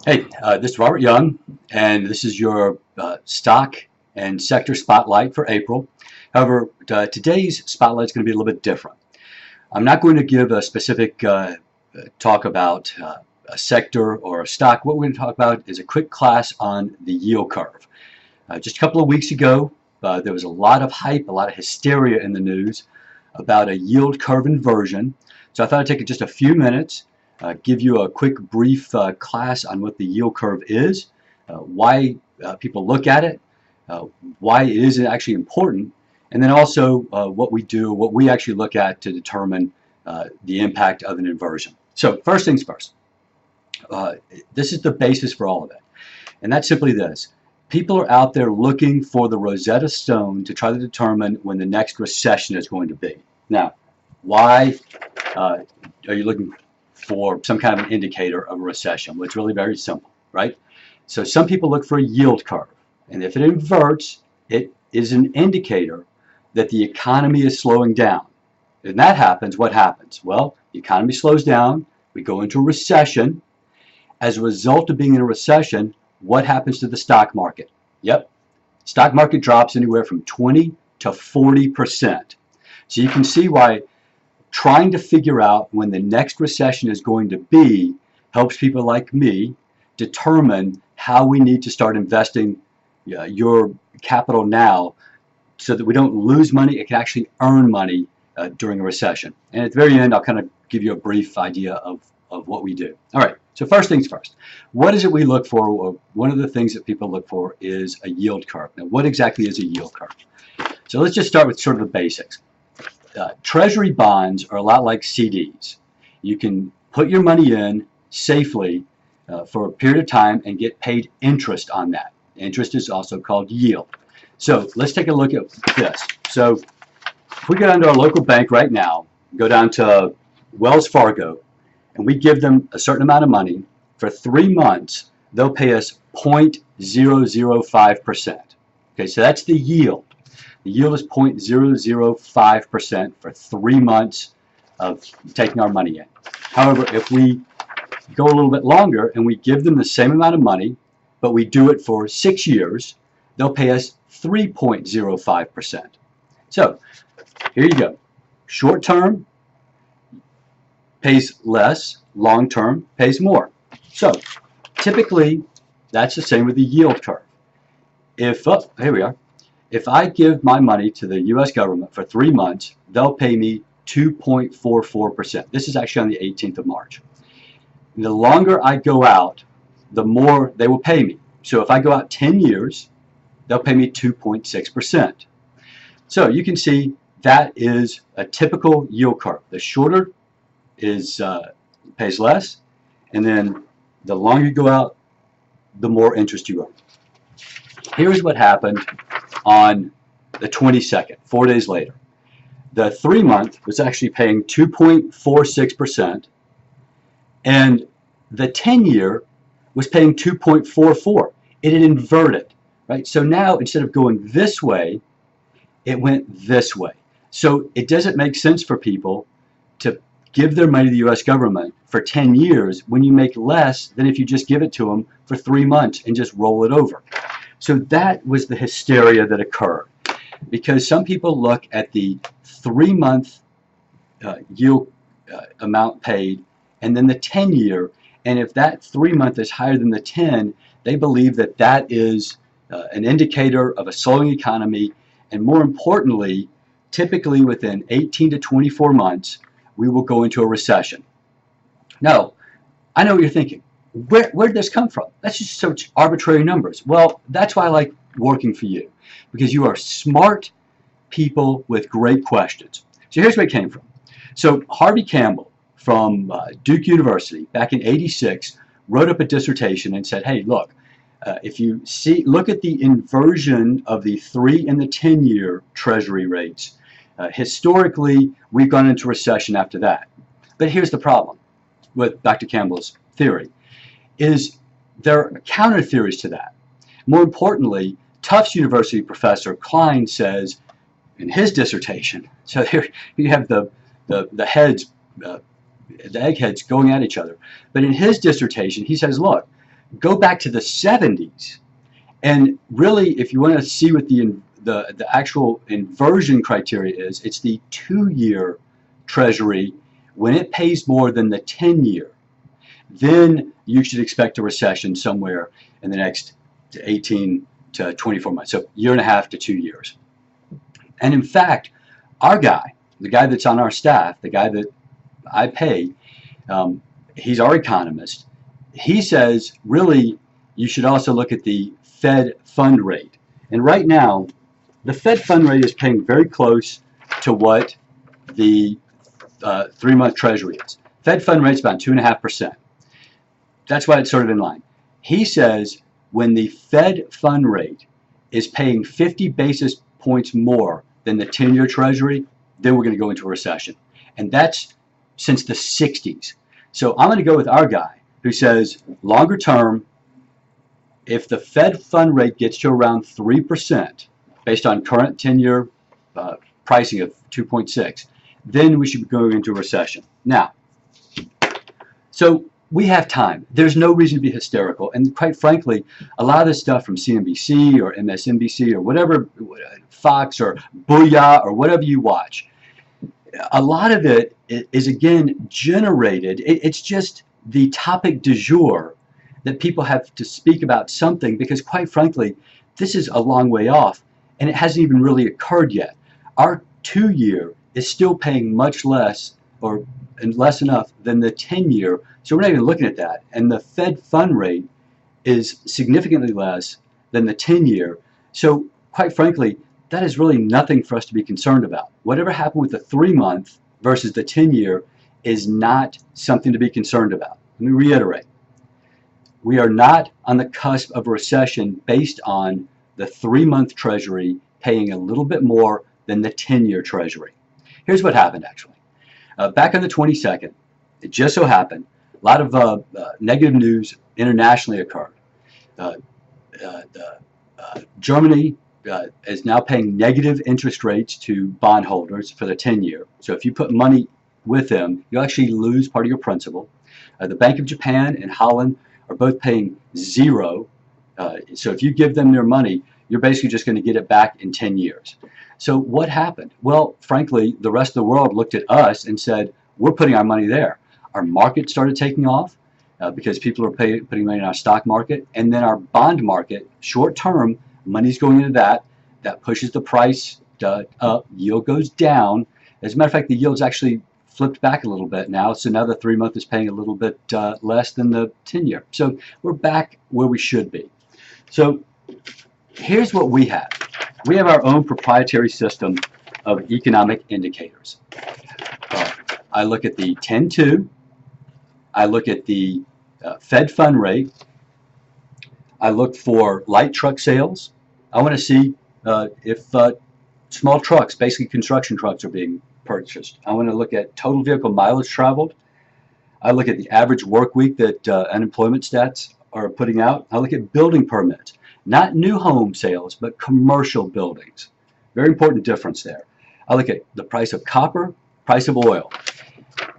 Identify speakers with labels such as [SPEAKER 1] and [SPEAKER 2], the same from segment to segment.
[SPEAKER 1] Hey, this is Robert Young, and this is your stock and sector spotlight for April. However, today's spotlight is going to be a little bit different. I'm not going to give a specific talk about a sector or a stock. What we're going to talk about is a quick class on the yield curve. Just a couple of weeks ago, there was a lot of hype, a lot of hysteria in the news about a yield curve inversion. So I thought I'd take just a few minutes, give you a quick brief class on what the yield curve is, why people look at it, why it is actually important, and then also what we actually look at to determine the impact of an inversion. So first things first, this is the basis for all of it, and that's simply this. People are out there looking for the Rosetta Stone to try to determine when the next recession is going to be. Now, why are you looking for some kind of an indicator of a recession? Well, it's really very simple, right? So some people look for a yield curve, and if it inverts, it is an indicator that the economy is slowing down. And that happens, what happens? Well, the economy slows down, we go into a recession. As a result of being in a recession, what happens to the stock market? Yep, stock market drops anywhere from 20 to 40%. So you can see why trying to figure out when the next recession is going to be helps people like me determine how we need to start investing your capital now so that we don't lose money, it can actually earn money during a recession. And at the very end, I'll kind of give you a brief idea of what we do. All right, so first things first. What is it we look for? Well, one of the things that people look for is a yield curve. Now, what exactly is a yield curve? So let's just start with sort of the basics. Treasury bonds are a lot like CDs. You can put your money in safely for a period of time and get paid interest on that. Interest is also called yield. So let's take a look at this. So if we go down to our local bank right now, go down to Wells Fargo, and we give them a certain amount of money, for 3 months, they'll pay us 0.005%. Okay, so that's the yield. The yield is 0.005% for 3 months of taking our money in. However, if we go a little bit longer and we give them the same amount of money, but we do it for 6 years, they'll pay us 3.05%. So here you go. Short term pays less, long term pays more. So typically that's the same with the yield curve. If, here we are. If I give my money to the U.S. government for 3 months, they'll pay me 2.44%. This is actually on the 18th of March. And the longer I go out, the more they will pay me. So if I go out 10 years, they'll pay me 2.6%. So you can see that is a typical yield curve. The shorter is pays less, and then the longer you go out, the more interest you earn. Here's what happened on the 22nd, 4 days later. The 3 month was actually paying 2.46%, and the 10-year was paying 2.44. It had inverted, right? So now instead of going this way, it went this way. So it doesn't make sense for people to give their money to the U.S. government for 10 years when you make less than if you just give it to them for 3 months and just roll it over. So that was the hysteria that occurred, because some people look at the 3 month yield amount paid and then the 10-year, and if that 3 month is higher than the 10, they believe that that is an indicator of a slowing economy, and more importantly, typically within 18 to 24 months, we will go into a recession. Now, I know what you're thinking. Where did this come from? That's just such arbitrary numbers. Well, that's why I like working for you, because you are smart people with great questions. So here's where it came from. So Harvey Campbell from Duke University back in '86 wrote up a dissertation and said, hey, look, if you look at the inversion of the 3 and the 10-year Treasury rates, historically we've gone into recession after that. But here's the problem with Dr. Campbell's theory. Is there are counter theories to that. More importantly, Tufts University professor Klein says in his dissertation, so here you have the heads, the eggheads going at each other, but in his dissertation he says, look, Go back to the 70s, and really, if you want to see what the actual inversion criteria is, it's the 2-year Treasury. When it pays more than the 10-year, then you should expect a recession somewhere in the next 18 to 24 months, so year and a half to 2 years. And in fact, our guy, the guy that's on our staff, the guy that I pay, he's our economist. He says, really, you should also look at the Fed fund rate. And right now, the Fed fund rate is paying very close to what the 3-month Treasury is. Fed fund rate is about 2.5%. That's why it's sort of in line. He says when the Fed fund rate is paying 50 basis points more than the 10-year Treasury, then we're going to go into a recession. And that's since the 60s. So I'm going to go with our guy who says longer term, if the Fed fund rate gets to around 3% based on current 10-year pricing of 2.6, then we should be going into a recession. Now, so we have time. There's no reason to be hysterical. And quite frankly, a lot of this stuff from CNBC or MSNBC or whatever, Fox or Booyah or whatever you watch, a lot of it is, again, generated. It's just the topic du jour that people have to speak about something because, quite frankly, this is a long way off and it hasn't even really occurred yet. Our 2-year is still paying much less or less enough than the 10-year, so we're not even looking at that. And the Fed fund rate is significantly less than the 10-year. So quite frankly, that is really nothing for us to be concerned about. Whatever happened with the 3-month versus the 10-year is not something to be concerned about. Let me reiterate. We are not on the cusp of a recession based on the 3-month Treasury paying a little bit more than the 10-year Treasury. Here's what happened, actually. Back on the 22nd, it just so happened, a lot of negative news internationally occurred. Germany is now paying negative interest rates to bondholders for the 10-year. So if you put money with them, you actually lose part of your principal. The Bank of Japan and Holland are both paying 0. So if you give them their money, you're basically just going to get it back in 10 years. So what happened? Well, frankly, the rest of the world looked at us and said, we're putting our money there. Our market started taking off because people are putting money in our stock market. And then our bond market, short term, money's going into that. That pushes the price up. Yield goes down. As a matter of fact, the yield's actually flipped back a little bit now. So now the 3-month is paying a little bit less than the 10-year. So we're back where we should be. So here's what we have. We have our own proprietary system of economic indicators. I look at the 10-2. I look at the Fed fund rate. I look for light truck sales. I want to see if small trucks, basically construction trucks, are being purchased. I want to look at total vehicle mileage traveled. I look at the average work week that unemployment stats are putting out. I look at building permits. Not new home sales, but commercial buildings. Very important difference there. I look at the price of copper, price of oil.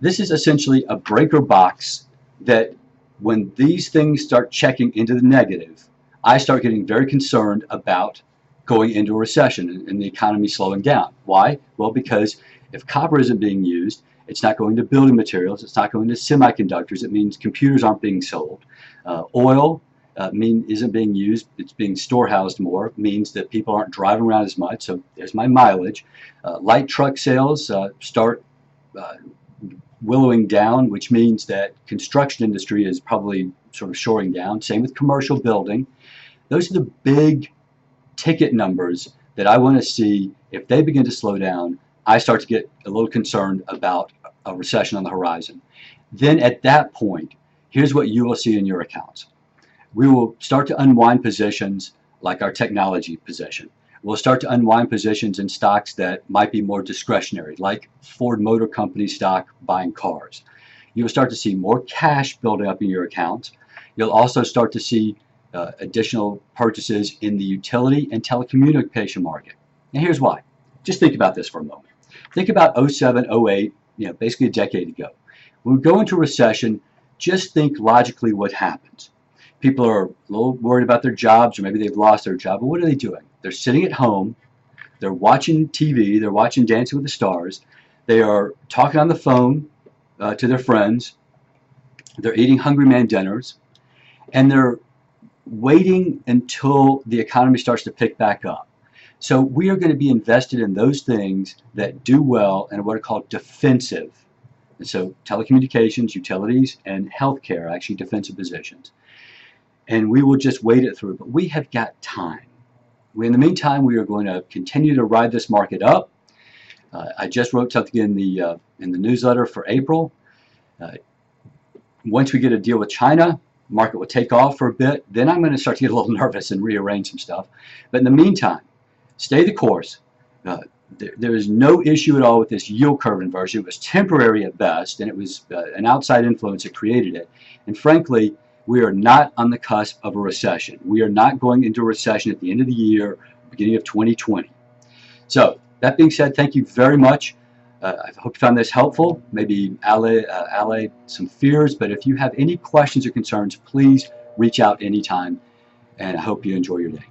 [SPEAKER 1] This is essentially a breaker box that when these things start checking into the negative, I start getting very concerned about going into a recession and the economy slowing down. Why? Well, because if copper isn't being used, it's not going to building materials, it's not going to semiconductors, it means computers aren't being sold. Oil isn't being used, it's being storehoused more, means that people aren't driving around as much, so there's my mileage. Light truck sales start willowing down, which means that construction industry is probably sort of shoring down. Same with commercial building. Those are the big ticket numbers that I want to see. If they begin to slow down, I start to get a little concerned about a recession on the horizon. Then at that point, here's what you will see in your accounts. We will start to unwind positions like our technology position. We'll start to unwind positions in stocks that might be more discretionary, like Ford Motor Company stock buying cars. You'll start to see more cash building up in your accounts. You'll also start to see additional purchases in the utility and telecommunication market. And here's why. Just think about this for a moment. Think about 07, 08, basically a decade ago. When we go into a recession, just think logically what happens. People are a little worried about their jobs, or maybe they've lost their job. But what are they doing? They're sitting at home. They're watching TV. They're watching Dancing with the Stars. They are talking on the phone to their friends. They're eating Hungry Man dinners. And they're waiting until the economy starts to pick back up. So we are going to be invested in those things that do well and what are called defensive. And so telecommunications, utilities, and healthcare are actually defensive positions. And we will just wait it through. But we have got time. In the meantime, we are going to continue to ride this market up. I just wrote something in the newsletter for April. Once we get a deal with China, the market will take off for a bit. Then I'm going to start to get a little nervous and rearrange some stuff. But in the meantime, stay the course. There is no issue at all with this yield curve inversion. It was temporary at best, and it was an outside influence that created it. And frankly, we are not on the cusp of a recession. We are not going into a recession at the end of the year, beginning of 2020. So, that being said, thank you very much. I hope you found this helpful, maybe allay some fears, but if you have any questions or concerns, please reach out anytime, and I hope you enjoy your day.